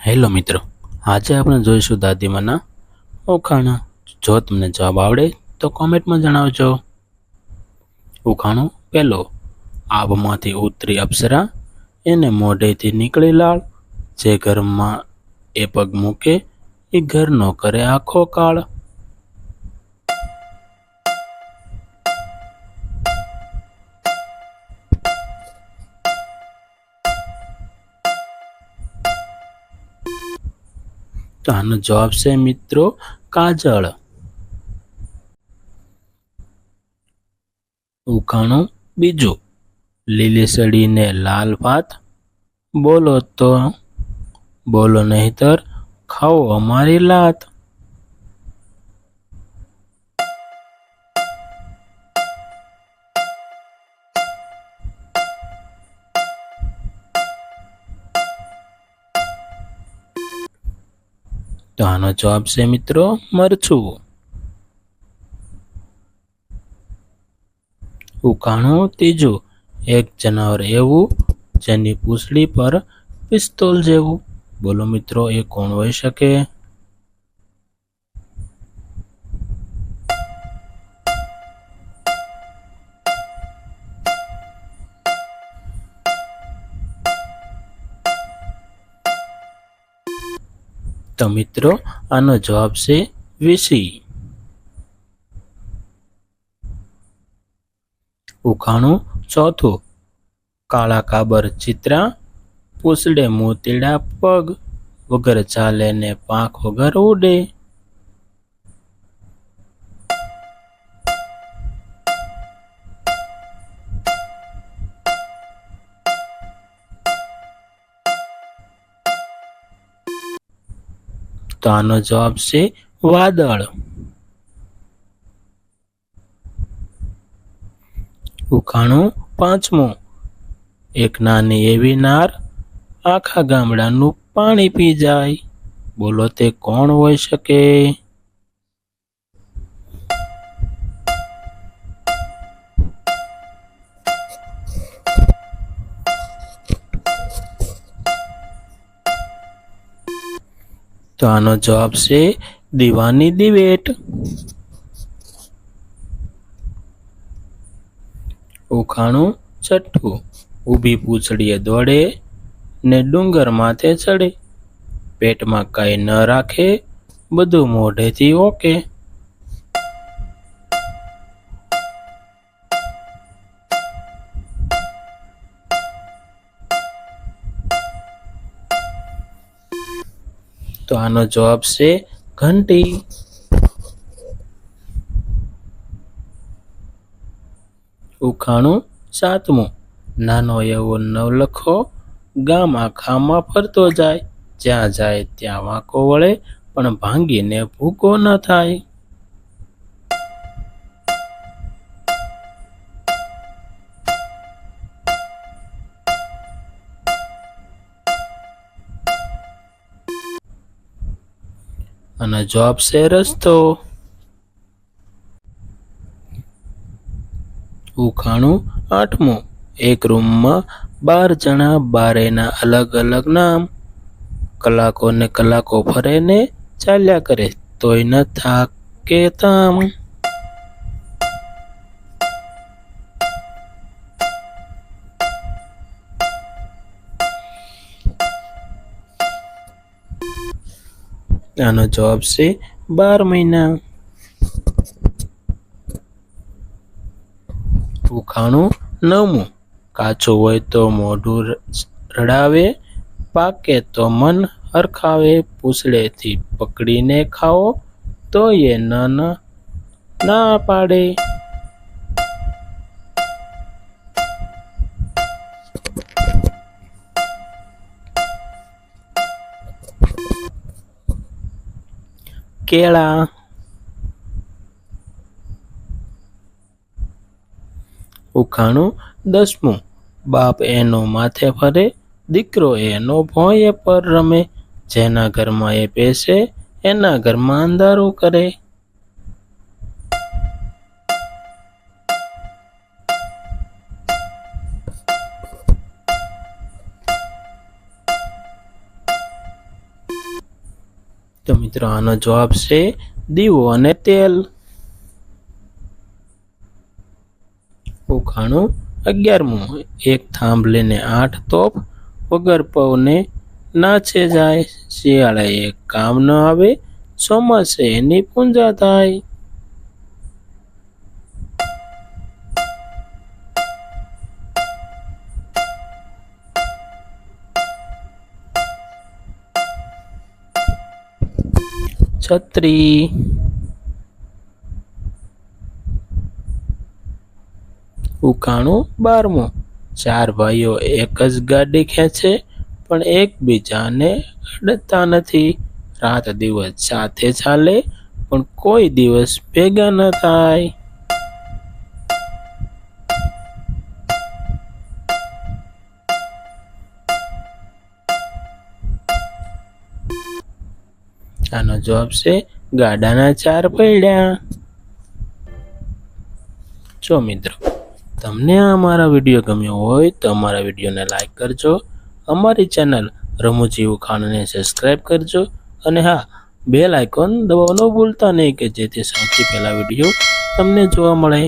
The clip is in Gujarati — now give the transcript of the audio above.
હેલો મિત્રો, આજે આપણે જોઈશું દાદીમાના ઉખાણા. જો તમને જવાબ આવડે તો કોમેન્ટમાં જણાવજો. ઉખાણું પહેલો. આબમાંથી ઉતરી અપ્સરા, એને મોઢેથી નીકળી લાળ, જે ઘરમાં એ પગ મૂકે એ ઘરનો કરે આખો કાળ. તો આનો જવાબ છે મિત્રો કાજળ. ઉખાણું બીજું. લીલી સડીને લાલ ભાત, બોલો તો બોલો નહીતર ખાઓ અમારી લાત. તો આનો જવાબ છે મિત્રો મરચું. ઉખાણું ત્રીજું. એક જનાવર એવું જેની પૂંછડી પર પિસ્તોલ જેવું, બોલો મિત્રો એ કોણ હોઈ શકે? તો મિત્રો આનો જવાબ છે વીસી. ઉખાણું ચોથું. કાળા કાબર ચિત્રા, પૂછડે મોતીડા પગ, વગર ચાલે ને પાંખ વગર ઉડે. તો આનો જવાબ છે વાદળ. ઉખાણું પાંચમું. એક નાની એવી નાર, આખા ગામડાનું પાણી પી જાય, બોલો તે કોણ હોઈ શકે? તો આનો જવાબ છે દીવાની દિવેટ. ઉખાણું છઠ્ઠું. ઊભી પૂંછડીએ દોડે ને ડુંગર માથે ચડે, પેટમાં કઈ ન રાખે બધું મોઢેથી ઓકે. તો આનો જવાબ છે ઘંટી. ઉખાણું સાતમું. નાનો એવો નવલખો, ગામ આખામાં ફરતો જાય, જ્યાં જાય ત્યાં વાંકો વળે પણ ભાંગીને ભૂકો ન થાય. અને જવાબ છે રસ્તો. ઉખાણું આઠમું. એક રૂમમાં 12 જણા, બારેના અલગ અલગ નામ, કલાકો ને કલાકો ફરે ને ચાલ્યા કરે તોય ન થાકે તામ. આનો જવાબ છે 12 મહિના. ઉખાણું નવમું. કાચું હોય તો મોઢું રડાવે, પાકે તો મન હરખાવે, પૂછડેથી પકડીને ખાઓ તો એ ના પાડે. કેળા. ઉખાણું દસમું. બાપ એનો માથે ફરે, દીકરો એનો ભોંય પર રમે, જેના ઘરમાં એ બેસે એના ઘરમાં અંધારું કરે. તો મિત્રો આનો જવાબ છે દીવો અને તેલ. ઉખાણું 11મું. એક થાંભલીને 8 તોપ, વગર પવને નાચે જાય. શિયાળે એક કામ ન આવે, ચોમાસે એની પૂંજા થાય. છત્રી. ઉખાણું 12મું. 4 ભાઈઓ એક જ ગાડી ખેંચે, પણ એકબીજાને અડતા નથી. રાત દિવસ સાથે ચાલે, પણ કોઈ દિવસ ભેગા ન થાય. આનો જવાબ છે ગાડાના 4 પૈડા. જો મિત્રો તમને આ અમારા વિડીયો ગમ્યો હોય તો અમારા વિડીયોને લાઈક કરજો, અમારી ચેનલ રમૂજી ઉખાણને સબસ્ક્રાઈબ કરજો અને હા, બેલ આઇકોન દબાવવાનું ભૂલતા નહીં કે જેથી સૌથી પહેલા વિડીયો તમને જોવા મળે.